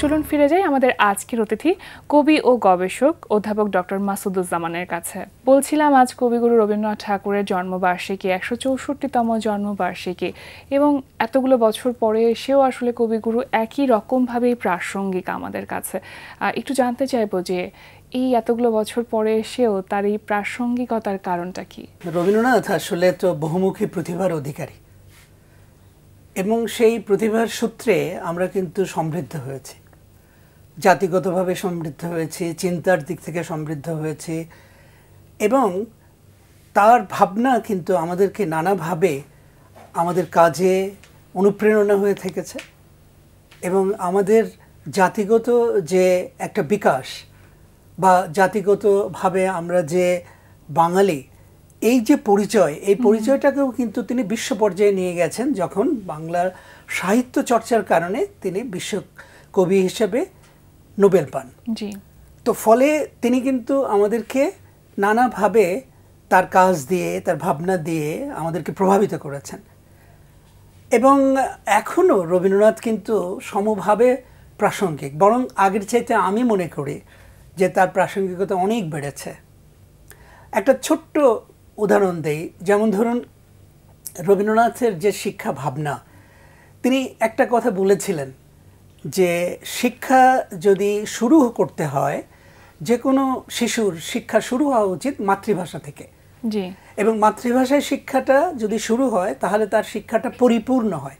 চলুন ফিরে যাই আমাদের আজকের অতিথি কবি ও গবেষক অধ্যাপক ডক্টর মাসুদুজ্জামানের কাছে। বলছিলাম আজ কবিগুরু রবীন্দ্রনাথ ঠাকুরের জন্মবার্ষিকী, ১৬৪তম জন্মবার্ষিকী, এবং এতগুলো বছর পরে এসেও আসলে কবিগুরু একই রকমভাবেই প্রাসঙ্গিক আমাদের কাছে। একটু জানতে চাইবো যে এই এতগুলো বছর পরে এসেও তার এই প্রাসঙ্গিকতার কারণটা কি? রবীন্দ্রনাথ আসলে তো বহুমুখী প্রতিভার অধিকারী, এবং সেই প্রতিভার সূত্রে আমরা কিন্তু সমৃদ্ধ হয়েছি, জাতিগতভাবে সমৃদ্ধ হয়েছি, চিন্তার দিক থেকে সমৃদ্ধ হয়েছি, এবং তার ভাবনা কিন্তু আমাদেরকে নানাভাবে আমাদের কাজে অনুপ্রেরণা হয়ে থেকেছে। এবং আমাদের জাতিগত যে একটা বিকাশ বা জাতিগতভাবে আমরা যে বাঙালি, এই যে পরিচয়, এই পরিচয়টাকেও কিন্তু তিনি বিশ্ব পর্যায়ে নিয়ে গেছেন যখন বাংলার সাহিত্য চর্চার কারণে তিনি বিশ্ব কবি হিসেবে নোবেল পান। তো ফলে তিনি কিন্তু আমাদেরকে নানাভাবে তার কাজ দিয়ে, তার ভাবনা দিয়ে আমাদেরকে প্রভাবিত করেছেন। এবং এখনও রবীন্দ্রনাথ কিন্তু সমভাবে প্রাসঙ্গিক, বরং আগের চাইতে আমি মনে করি যে তার প্রাসঙ্গিকতা অনেক বেড়েছে। একটা ছোট্ট উদাহরণ দেই, যেমন ধরুন রবীন্দ্রনাথের যে শিক্ষা ভাবনা, তিনি একটা কথা বলেছিলেন যে শিক্ষা যদি শুরু করতে হয়, যে কোনো শিশুর শিক্ষা শুরু হওয়া উচিত মাতৃভাষা থেকে। এবং মাতৃভাষায় শিক্ষাটা যদি শুরু হয় তাহলে তার শিক্ষাটা পরিপূর্ণ হয়।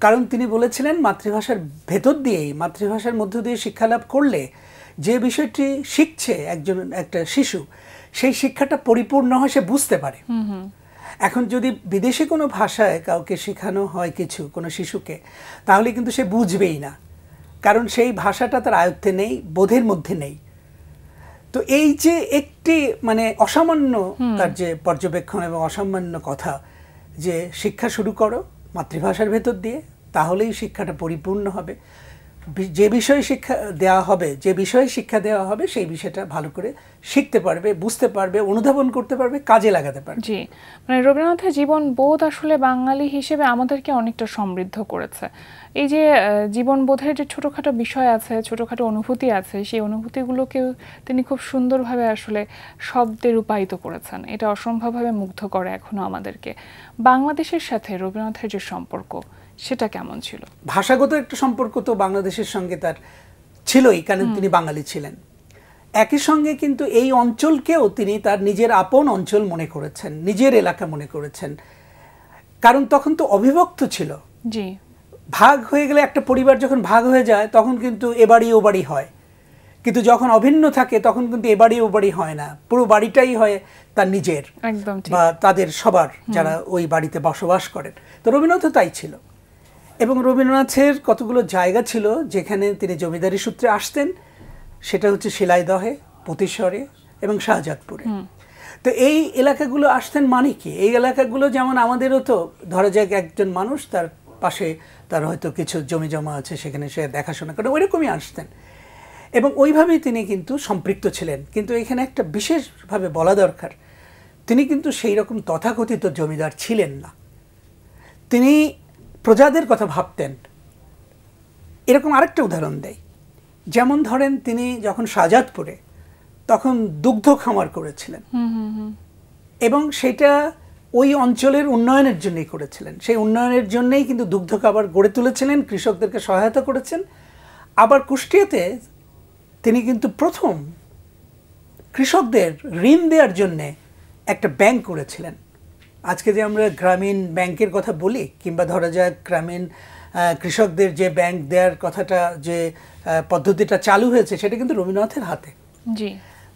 কারণ তিনি বলেছিলেন মাতৃভাষার ভেতর দিয়েই, মাতৃভাষার মধ্য দিয়ে শিক্ষালাভ করলে যে বিষয়টি শিখছে একটা শিশু, সেই শিক্ষাটা পরিপূর্ণ হয়, সে বুঝতে পারে। এখন যদি বিদেশি কোনো ভাষায় কাউকে শেখানো হয় কিছু, কোনো শিশুকে, তাহলে কিন্তু সে বুঝবেই না, কারণ সেই ভাষাটা তার আয়ত্তে নেই, বোধের মধ্যে নেই। তো এই যে একটি অসামান্য তার যে পর্যবেক্ষণ এবং অসামান্য কথা, যে শিক্ষা শুরু করো মাতৃভাষার ভেতর দিয়ে, তাহলেই শিক্ষাটা পরিপূর্ণ হবে। যে বিষয়ে শিক্ষা দেওয়া হবে, যে বিষয়ে শিক্ষা দেওয়া হবে, সেই বিষয়টা ভালো করে শিখতে পারবে, বুঝতে পারবে, অনুধাবন করতে পারবে, কাজে লাগাতে পারবে। জি, রবীন্দ্রনাথের জীবন বোধ আসলে বাঙালি হিসেবে আমাদেরকে অনেকটা সমৃদ্ধ করেছে। এই যে জীবনবোধের যে ছোটোখাটো বিষয় আছে, ছোটোখাটো অনুভূতি আছে, সেই অনুভূতিগুলোকেও তিনি খুব সুন্দরভাবে আসলে শব্দে রূপায়িত করেছেন। এটা অসম্ভবভাবে মুগ্ধ করে এখনো আমাদেরকে। বাংলাদেশের সাথে রবীন্দ্রনাথের যে সম্পর্ক, সেটা কেমন ছিল? ভাষাগত একটা সম্পর্ক তো বাংলাদেশের সঙ্গে তার ছিলই, কারণ তিনি বাঙালি ছিলেন। একই সঙ্গে কিন্তু এই অঞ্চলকেও তিনি তার নিজের আপন অঞ্চল মনে করেছেন, নিজের এলাকা মনে করেছেন। কারণ তখন তো অবিভক্ত ছিল। জি, ভাগ হয়ে গেলে, একটা পরিবার যখন ভাগ হয়ে যায় তখন কিন্তু এ বাড়ি ও বাড়ি হয়, কিন্তু যখন অভিন্ন থাকে তখন কিন্তু এ বাড়ি ও বাড়ি হয় না, পুরো বাড়িটাই হয় তার নিজের বা তাদের সবার, যারা ওই বাড়িতে বসবাস করেন। তো রবীন্দ্রনাথ তাই ছিল। এবং রবীন্দ্রনাথের কতগুলো জায়গা ছিল যেখানে তিনি জমিদারি সূত্রে আসতেন, সেটা হচ্ছে শিলাইদহে, পতিশ্বরে এবং শাহজাদপুরে। তো এই এলাকাগুলো আসতেন মানে কি, এই এলাকাগুলো যেমন আমাদেরও তো ধরা যাক একজন মানুষ, তার পাশে তার হয়তো কিছু জমি জমা আছে, সেখানে সে দেখাশোনা করে, ওইরকমই আসতেন। এবং ওইভাবেই তিনি কিন্তু সম্পৃক্ত ছিলেন। কিন্তু এখানে একটা বিশেষভাবে বলা দরকার, তিনি কিন্তু সেই রকম তথাকথিত জমিদার ছিলেন না। তিনি প্রজাদের কথা ভাবতেন। এরকম আরেকটা উদাহরণ দেয়, যেমন ধরেন তিনি যখন শাহজাদপুরে, তখন দুগ্ধ খামার করেছিলেন, এবং সেটা ওই অঞ্চলের উন্নয়নের জন্যই করেছিলেন। সেই উন্নয়নের জন্যই কিন্তু দুগ্ধ খামার গড়ে তুলেছিলেন, কৃষকদেরকে সহায়তা করেছেন। আবার কুষ্টিয়াতে তিনি কিন্তু প্রথম কৃষকদের ঋণ দেওয়ার জন্যে একটা ব্যাংক করেছিলেন। আজকে যে আমরা গ্রামীণ ব্যাংকের কথা বলি, কিংবা ধরা যাক গ্রামীণ কৃষকদের যে ব্যাংক দেওয়ার কথাটা, যে পদ্ধতিটা চালু হয়েছে, সেটা কিন্তু রবীন্দ্রনাথের হাতে। জি,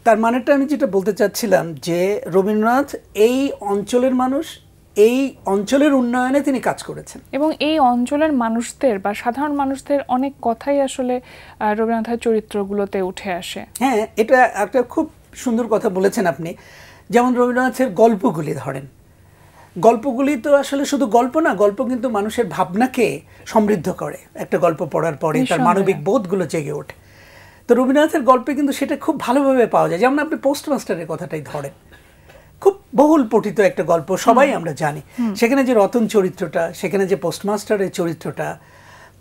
তার মানেটা আমি যেটা বলতে চাচ্ছিলাম, যে রবীন্দ্রনাথ এই অঞ্চলের মানুষ, এই অঞ্চলের উন্নয়নে তিনি কাজ করেছেন। এবং এই অঞ্চলের মানুষদের বা সাধারণ মানুষদের অনেক কথাই আসলে রবীন্দ্রনাথের চরিত্রগুলোতে উঠে আসে। হ্যাঁ, এটা একটা খুব সুন্দর কথা বলেছেন আপনি। যেমন রবীন্দ্রনাথের গল্পগুলি ধরেন, গল্পগুলি তো আসলে শুধু গল্প না, গল্প কিন্তু মানুষের ভাবনাকে সমৃদ্ধ করে। একটা গল্প পড়ার পরে তার মানবিক বোধগুলো জেগে ওঠে। তো রবীন্দ্রনাথের গল্পে কিন্তু সেটা খুব ভালোভাবে পাওয়া যায়। যেমন আপনি পোস্টমাস্টারের কথাটাই ধরেন, খুব বহুল পঠিত একটা গল্প, সবাই আমরা জানি। সেখানে যে রতন চরিত্রটা, সেখানে যে পোস্টমাস্টারের চরিত্রটা,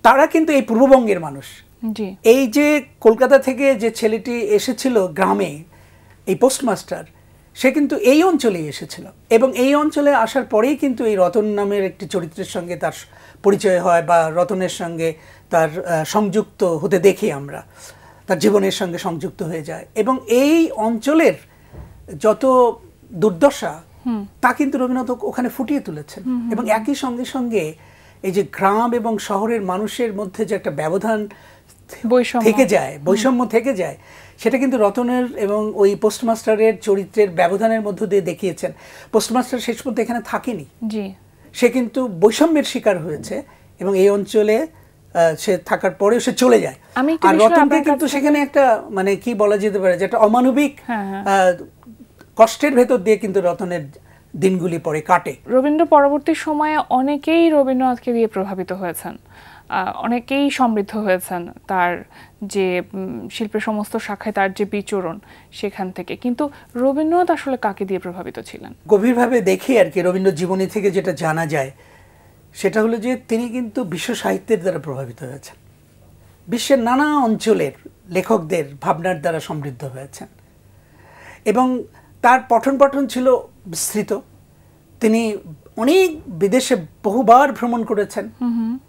তারা কিন্তু এই পূর্ববঙ্গের মানুষ, জি। এই যে কলকাতা থেকে যে ছেলেটি এসেছিল গ্রামে, এই পোস্টমাস্টার, সে কিন্তু এই অঞ্চলেই এসেছিল এবং এই অঞ্চলে আসার পরেই কিন্তু এই রতন নামের একটি চরিত্রের সঙ্গে তার পরিচয় হয় বা রতনের সঙ্গে তার সংযুক্ত হতে দেখি আমরা, তার জীবনের সঙ্গে সংযুক্ত হয়ে যায় এবং এই অঞ্চলের যত দুর্দশা তা কিন্তু রবীন্দ্রনাথ ওখানে ফুটিয়ে তুলেছেন। এবং একই সঙ্গে সঙ্গে এই যে গ্রাম এবং শহরের মানুষের মধ্যে যে একটা ব্যবধান থেকে যায়, বৈষম্য থেকে যায়, সেটা কিন্তু রতনের এবং ওই পোস্টমাস্টারের চরিত্রের ব্যবধানের মধ্য দিয়ে দেখিয়েছেন। পোস্টমাস্টার শেষ পর্যন্ত এখানে থাকেনি, সে কিন্তু বৈষম্যের শিকার হয়েছে এবং এই অঞ্চলে সে থাকার পরেও সে চলে যায়। আর রতনকে কিন্তু সেখানে একটা মানে কি বলা যেতে পারে যে একটা অমানবিক কষ্টের ভেতর দিয়ে কিন্তু রতনের দিনগুলি পরে কাটে। রবীন্দ্র পরবর্তী সময়ে অনেকেই রবীন্দ্রনাথকে দিয়ে প্রভাবিত হয়েছেন, অনেকেই সমৃদ্ধ হয়েছেন তার যে শিল্পের সমস্ত শাখায় তার যে বিচরণ সেখান থেকে। কিন্তু রবীন্দ্রনাথ আসলে কাকে দিয়ে প্রভাবিত ছিলেন? গভীরভাবে দেখি আর কি রবীন্দ্র জীবনী থেকে যেটা জানা যায় সেটা হলো যে তিনি কিন্তু বিশ্ব সাহিত্যের দ্বারা প্রভাবিত হয়েছেন, বিশ্বের নানা অঞ্চলের লেখকদের ভাবনার দ্বারা সমৃদ্ধ হয়েছেন এবং তার পঠন পাঠন ছিল বিস্তৃত। তিনি অনেক বিদেশে বহুবার ভ্রমণ করেছেন,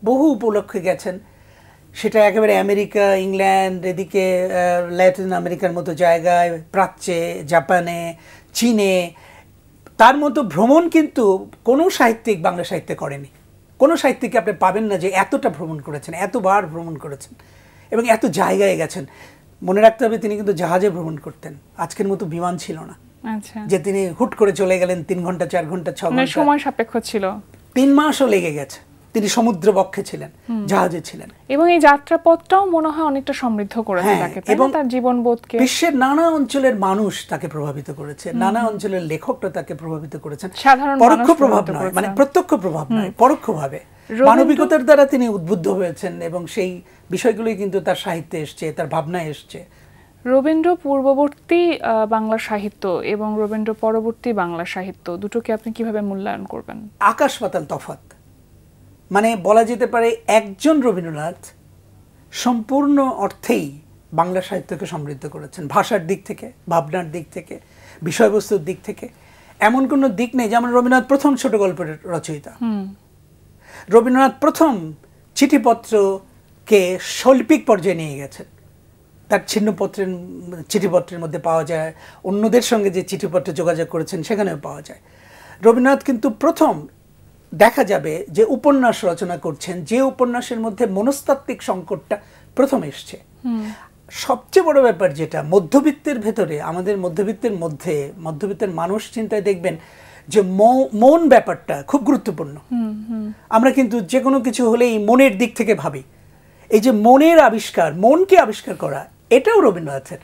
বহু উপলক্ষে গেছেন, সেটা একেবারে আমেরিকা, ইংল্যান্ড, এদিকে ল্যাটিন আমেরিকার মতো জায়গায়, প্রাচ্যে, জাপানে, চীনে। তার মতো ভ্রমণ কিন্তু কোনো সাহিত্যিক বাংলা সাহিত্যে করেনি। কোনো সাহিত্যিককে আপনি পাবেন না যে এতটা ভ্রমণ করেছেন, এতবার ভ্রমণ করেছেন এবং এত জায়গায় গেছেন। মনে রাখতে হবে তিনি কিন্তু জাহাজে ভ্রমণ করতেন, আজকের মতো বিমান ছিল না যে তিনি হুট করে চলে গেলেন 3 ঘন্টা 4 ঘন্টা 6 ঘন্টা, সময় সাপেক্ষ ছিল। 3 মাসও লেগে গেছে, তিনি সমুদ্র বক্ষে ছিলেন, জাহাজে ছিলেন। এবং এই যাত্রাপথটাও মনে হয় অনেকটা সমৃদ্ধ করেছে তাকে, এবং তার জীবনবোধকে। বিশ্বের নানা অঞ্চলের মানুষ তাকে প্রভাবিত করেছে, নানা অঞ্চলের লেখকরা তাকে প্রভাবিত করেছেন। সাধারণ পরোক্ষ প্রভাব নয়, মানে প্রত্যক্ষ প্রভাব নয়, পরোক্ষভাবে মানবিকতার দ্বারা তিনি উদ্বুদ্ধ হয়েছেন এবং সেই বিষয়গুলোই কিন্তু তার সাহিত্যে এসছে, তার ভাবনায় এসছে। রবীন্দ্র পূর্ববর্তী বাংলা সাহিত্য এবং রবীন্দ্র পরবর্তী বাংলা সাহিত্য দুটোকে আপনি কিভাবে মূল্যায়ন করবেন? আকাশ পাতাল তফাৎ। মানে বলা যেতে পারে একজন রবীন্দ্রনাথ সম্পূর্ণ অর্থেই বাংলা সাহিত্যকে সমৃদ্ধ করেছেন, ভাষার দিক থেকে, ভাবনার দিক থেকে, বিষয়বস্তুর দিক থেকে। এমন কোনো দিক নেই। যেমন রবীন্দ্রনাথ প্রথম ছোট গল্পের রচয়িতা, রবীন্দ্রনাথ প্রথম চিঠিপত্রকে শৈল্পিক পর্যায়ে নিয়ে গেছেন। তার চিঠিপত্রের মধ্যে পাওয়া যায়, অন্যদের সঙ্গে যে চিঠিপত্রে যোগাযোগ করেছেন সেখানেও পাওয়া যায়। রবীন্দ্রনাথ কিন্তু প্রথম দেখা যাবে যে উপন্যাস রচনা করছেন, যে উপন্যাসের মধ্যে মনস্তাত্ত্বিক সংকটটা প্রথম এসছে। সবচেয়ে বড় ব্যাপার যেটা মধ্যবিত্তের ভেতরে, আমাদের মধ্যবিত্তের মধ্যে, মধ্যবিত্তের মানুষ চিন্তায় দেখবেন যে মন ব্যাপারটা খুব গুরুত্বপূর্ণ। আমরা কিন্তু যে কোনো কিছু হলেই মনের দিক থেকে ভাবি। এই যে মনের আবিষ্কার, মনকে আবিষ্কার করা, এটাও রবীন্দ্রনাথের।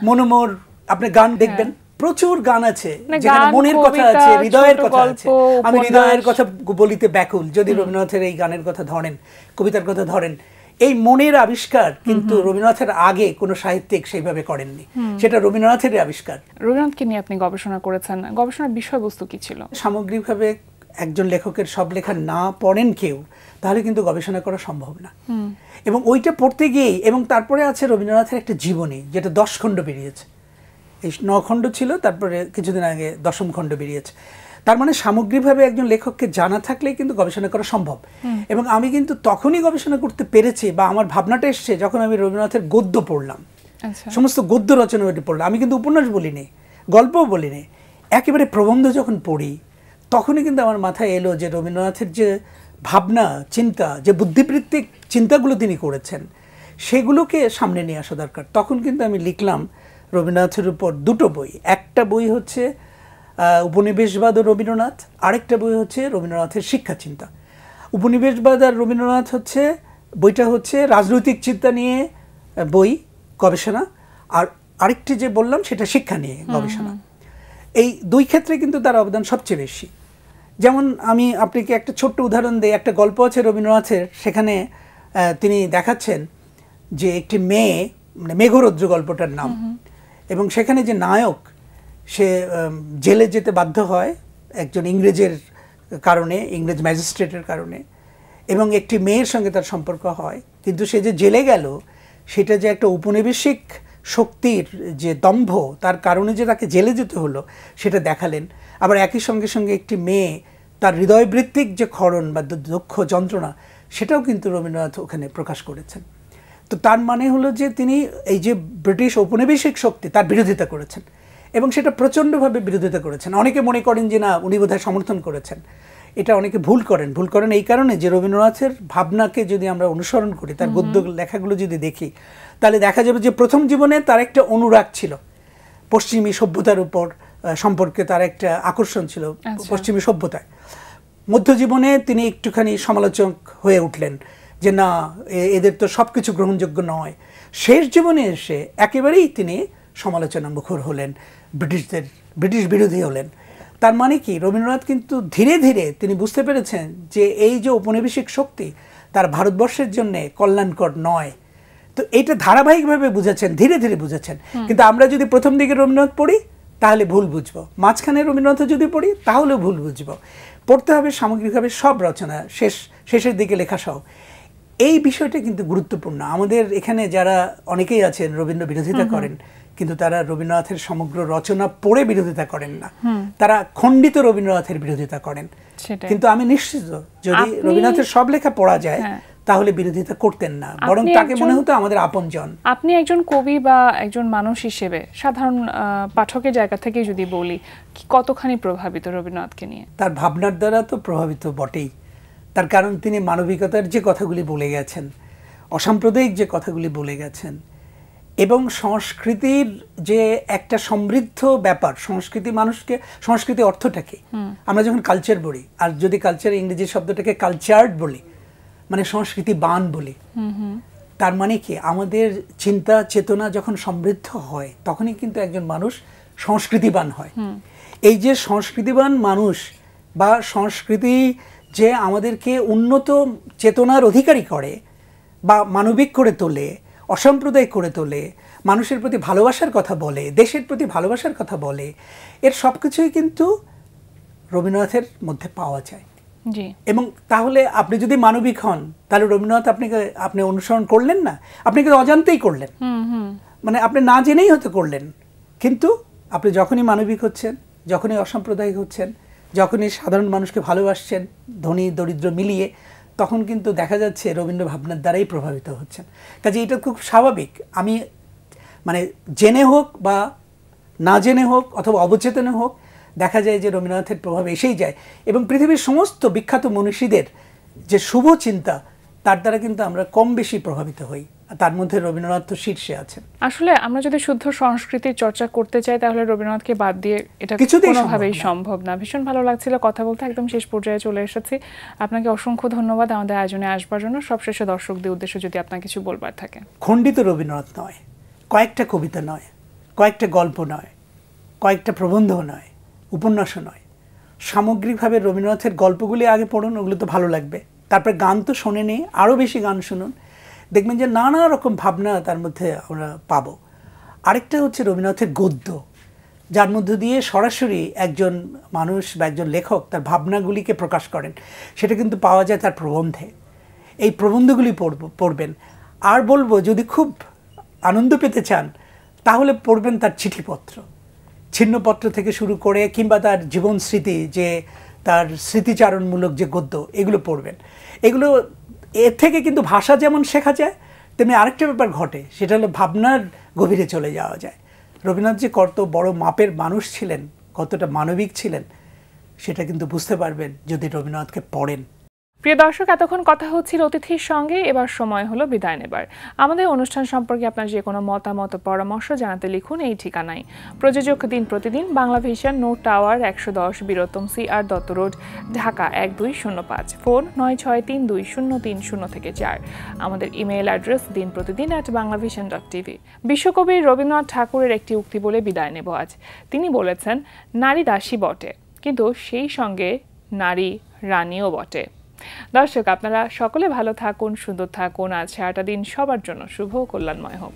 মনোমোর আপনি গান দেখবেন, প্রচুর গান আছে যেখানে মনের কথা আছে, হৃদয়ের কথা আছে। আমি হৃদয়ের কথা বলিতে ব্যাকুল, যদি রবীন্দ্রনাথের এই গানের কথা ধরেন, কবিতার কথা ধরেন, এই মনের আবিষ্কার কিন্তু রবীন্দ্রনাথের আগে কোনো সাহিত্যিক সেইভাবে করেননি, সেটা রবীন্দ্রনাথের আবিষ্কার। রবীন্দ্রনাথকে নিয়ে আপনি গবেষণা করেছেন, গবেষণার বিষয়বস্তু কি ছিল? সামগ্রিকভাবে একজন লেখকের সব লেখা না পড়েন কেউ, তাহলে কিন্তু গবেষণা করা সম্ভব না। এবং ওইটা পড়তে গিয়েই, এবং তারপরে আছে রবীন্দ্রনাথের একটা জীবনী যেটা 10 খণ্ড বেরিয়েছে। এই 9 খণ্ড ছিল, তারপরে কিছুদিন আগে 10ম খণ্ড বেরিয়েছে। তার মানে সামগ্রিকভাবে একজন লেখককে জানা থাকলেই কিন্তু গবেষণা করা সম্ভব। এবং আমি কিন্তু তখনই গবেষণা করতে পেরেছি বা আমার ভাবনাটা এসছে যখন আমি রবীন্দ্রনাথের গদ্য পড়লাম, সমস্ত গদ্য রচনাটি পড়লাম। আমি কিন্তু উপন্যাস বলিনি, গল্পও বলিনি, একেবারে প্রবন্ধ যখন পড়ি তখনই কিন্তু আমার মাথায় এলো যে রবীন্দ্রনাথের যে ভাবনা, চিন্তা, যে বুদ্ধিবৃত্তিক চিন্তাগুলো তিনি করেছেন সেগুলোকে সামনে নিয়ে আসা দরকার। তখন কিন্তু আমি লিখলাম রবীন্দ্রনাথের উপর 2টো বই। একটা বই হচ্ছে উপনিবেশবাদ ও রবীন্দ্রনাথ, আরেকটা বই হচ্ছে রবীন্দ্রনাথের শিক্ষা চিন্তা। উপনিবেশবাদ আর রবীন্দ্রনাথ হচ্ছে বইটা হচ্ছে রাজনৈতিক চিন্তা নিয়ে বই, গবেষণা, আর আরেকটি যে বললাম সেটা শিক্ষা নিয়ে গবেষণা। এই 2 ক্ষেত্রে কিন্তু তার অবদান সবচেয়ে বেশি। যেমন আমি আপনাকে একটা ছোট্ট উদাহরণ দিই। একটা গল্প আছে রবীন্দ্রনাথের, সেখানে তিনি দেখাচ্ছেন যে একটি মেয়ে, মানে মেঘরৌদ্র গল্পটার নাম, এবং সেখানে যে নায়ক সে জেলে যেতে বাধ্য হয় একজন ইংরেজের কারণে, ইংরেজ ম্যাজিস্ট্রেটের কারণে, এবং একটি মেয়ের সঙ্গে তার সম্পর্ক হয়। কিন্তু সে যে জেলে গেল সেটা যে একটা উপনিবেশিক শক্তির যে দম্ভ, তার কারণে যে তাকে জেলে যেতে হলো সেটা দেখালেন। আবার একই সঙ্গে সঙ্গে একটি মেয়ে তার হৃদয়বৃত্তিক যে ক্ষরণ বা দুঃখ যন্ত্রণা, সেটাও কিন্তু রবীন্দ্রনাথ ওখানে প্রকাশ করেছেন। তো তার মানে হলো যে তিনি এই যে ব্রিটিশ ঔপনিবেশিক শক্তি তার বিরোধিতা করেছেন, এবং সেটা প্রচণ্ডভাবে বিরোধিতা করেছেন। অনেকে মনে করেন যে না, উনি বোধহয় সমর্থন করেছেন। এটা অনেকে ভুল করেন এই কারণে যে রবীন্দ্রনাথের ভাবনাকে যদি আমরা অনুসরণ করি, তার গদ্য লেখাগুলো যদি দেখি, তাহলে দেখা যাবে যে প্রথম জীবনে তার একটা অনুরাগ ছিল পশ্চিমী সভ্যতার উপর, সম্পর্কে তার একটা আকর্ষণ ছিল পশ্চিমী সভ্যতায়। মধ্যজীবনে তিনি একটুখানি সমালোচক হয়ে উঠলেন যে না, এদের তো সব কিছু গ্রহণযোগ্য নয়। শেষ জীবনে এসে একেবারেই তিনি সমালোচনা মুখর হলেন, ব্রিটিশ বিরোধী হলেন। তার মানে কি, রবীন্দ্রনাথ কিন্তু ধীরে ধীরে তিনি বুঝতে পেরেছেন যে এই যে ঔপনিবেশিক শক্তি তার ভারতবর্ষের জন্য কল্যাণকর নয়। তো এইটা ধারাবাহিকভাবে বুঝেছেন, ধীরে ধীরে বুঝেছেন। কিন্তু আমরা যদি প্রথম দিকে রবীন্দ্রনাথ পড়ি তাহলে ভুল বুঝবো, মাঝখানে রবীন্দ্রনাথ যদি পড়ি তাহলেও ভুল বুঝবো। পড়তে হবে সামগ্রিকভাবে সব রচনা, শেষের দিকে লেখা সহ। এই বিষয়টা কিন্তু গুরুত্বপূর্ণ। আমাদের এখানে যারা অনেকেই আছেন রবীন্দ্র বিরোধিতা করেন, কিন্তু তারা রবীন্দ্রনাথের সমগ্র রচনা পড়ে বিরোধিতা করেন না, তারা খণ্ডিত রবীন্দ্রনাথের বিরোধিতা করেন। কিন্তু আমি নিশ্চিত যদি রবীন্দ্রনাথের সব লেখা পড়া যায় তাহলে বিরোধিতা করতেন না, বরং তাকে মনে হতো আমাদের আপনজন। আপনি একজন কবি বা একজন মানুষ হিসেবে সাধারণ পাঠকের জায়গা থেকে যদি বলি, কতখানি প্রভাবিত রবীন্দ্রনাথকে নিয়ে? তার ভাবনার দ্বারা তো প্রভাবিত বটেই। তার কারণ তিনি মানবিকতার যে কথাগুলি বলে গেছেন, অসাম্প্রদায়িক যে কথাগুলি বলে গেছেন, এবং সংস্কৃতির যে একটা সমৃদ্ধ ব্যাপার, সংস্কৃতি অর্থটা কি? আমরা যখন কালচার বলি, আর যদি কালচার ইংরেজি শব্দটাকে কালচার্ড বলি, মানে সংস্কৃতিবান বলি, তার মানে কি আমাদের চিন্তা চেতনা যখন সমৃদ্ধ হয় তখনই কিন্তু একজন মানুষ সংস্কৃতিবান হয়। এই যে সংস্কৃতিবান মানুষ বা সংস্কৃতি যে আমাদেরকে উন্নত চেতনার অধিকারী করে বা মানবিক করে তোলে, অসাম্প্রদায়িক করে তোলে, মানুষের প্রতি ভালোবাসার কথা বলে, দেশের প্রতি ভালোবাসার কথা বলে, এর সব কিছুই কিন্তু রবীন্দ্রনাথের মধ্যে পাওয়া যায়। এবং তাহলে আপনি যদি মানবিক হন তাহলে রবীন্দ্রনাথ আপনি অনুসরণ করলেন না, আপনি কিন্তু অজান্তেই করলেন, মানে আপনি না জেনেই হয়তো করলেন। কিন্তু আপনি যখনই মানবিক হচ্ছেন, যখনই অসাম্প্রদায়িক হচ্ছেন, যখনই সাধারণ মানুষকে ভালোবাসছেন ধনী দরিদ্র মিলিয়ে, তখন কিন্তু দেখা যাচ্ছে রবীন্দ্র ভাবনার দ্বারাই প্রভাবিত হচ্ছেন। কাজে এটা খুব স্বাভাবিক। আমি মানে জেনে হোক বা না জেনে হোক অথবা অবচেতনে হোক, দেখা যায় যে রবীন্দ্রনাথের প্রভাব এসেই যায়। এবং পৃথিবীর সমস্ত বিখ্যাত মনীষীদের যে শুভ চিন্তা, তার দ্বারা কিন্তু আমরা কম বেশি প্রভাবিত হই, তার মধ্যে রবীন্দ্রনাথ তো শীর্ষে আছেন। আসলে আমরা যদি শুদ্ধ সংস্কৃতির চর্চা করতে চাই তাহলে রবীন্দ্রনাথকে বাদ দিয়ে এটা কোনোভাবেই সম্ভব না। ভীষণ ভালো লাগছিল কথা বলতে, একদম শেষ পর্যায়ে চলে এসেছি। আপনাকে অসংখ্য ধন্যবাদ আমাদের আয়োজনে আসবার জন্য। সবশেষে দর্শকদের উদ্দেশ্যে যদি আপনার কিছু বলবার থাকে। খণ্ডিত রবীন্দ্রনাথ নয়, কয়েকটা কবিতা নয়, কয়েকটা গল্প নয়, কয়েকটা প্রবন্ধ নয়, উপন্যাসও নয়, সামগ্রিকভাবে রবীন্দ্রনাথের গল্পগুলি আগে পড়ুন, ওগুলো তো ভালো লাগবে। তারপরে গান তো শোনেনি, আরও বেশি গান শুনুন, দেখবেন যে নানা রকম ভাবনা তার মধ্যে আমরা পাবো। আরেকটা হচ্ছে রবীন্দ্রনাথের গদ্য, যার মধ্য দিয়ে সরাসরি একজন মানুষ বা একজন লেখক তার ভাবনাগুলিকে প্রকাশ করেন, সেটা কিন্তু পাওয়া যায় তার প্রবন্ধে। এই প্রবন্ধগুলি পড়বেন। আর বলবো, যদি খুব আনন্দ পেতে চান তাহলে পড়বেন তার চিঠিপত্র, ছিন্নপত্র থেকে শুরু করে, কিংবা তার জীবন স্মৃতি, যে তার স্মৃতিচারণমূলক যে গদ্য, এগুলো পড়বেন। এগুলো এর থেকে কিন্তু ভাষা যেমন শেখা যায়, তেমনি আরেকটা ব্যাপার ঘটে, সেটা হলো ভাবনার গভীরে চলে যাওয়া যায়। রবীন্দ্রনাথ যে কত বড় মাপের মানুষ ছিলেন, কতটা মানবিক ছিলেন, সেটা কিন্তু বুঝতে পারবেন যদি রবীন্দ্রনাথকে পড়েন। প্রিয় দর্শক, এতক্ষণ কথা হচ্ছিল অতিথির সঙ্গে, এবার সময় হলো বিদায় নেবার। আমাদের অনুষ্ঠান সম্পর্কে আপনার যে কোনো মতামত পরামর্শ জানাতে লিখুন এই ঠিকানায়। প্রযোজক দিন প্রতিদিন, Bangla vision, Noor tower, 110 Bir Uttam CR Datta road, Dhaka 1205, phone 96320304। আমাদের ইমেইল অ্যাড্রেস dinprotidin@banglavision.tv। বিশ্বকবি রবীন্দ্রনাথ ঠাকুরের একটি উক্তি বলে বিদায় নেব আজ। তিনি বলেছেন, নারী দাসী বটে, কিন্তু সেই সঙ্গে নারী রানীও বটে। দর্শক, আপনারা সকলে ভালো থাকুন, সুন্দর থাকুন। আজ সারাটা দিন সবার জন্য শুভ ও কল্যাণময় হোক।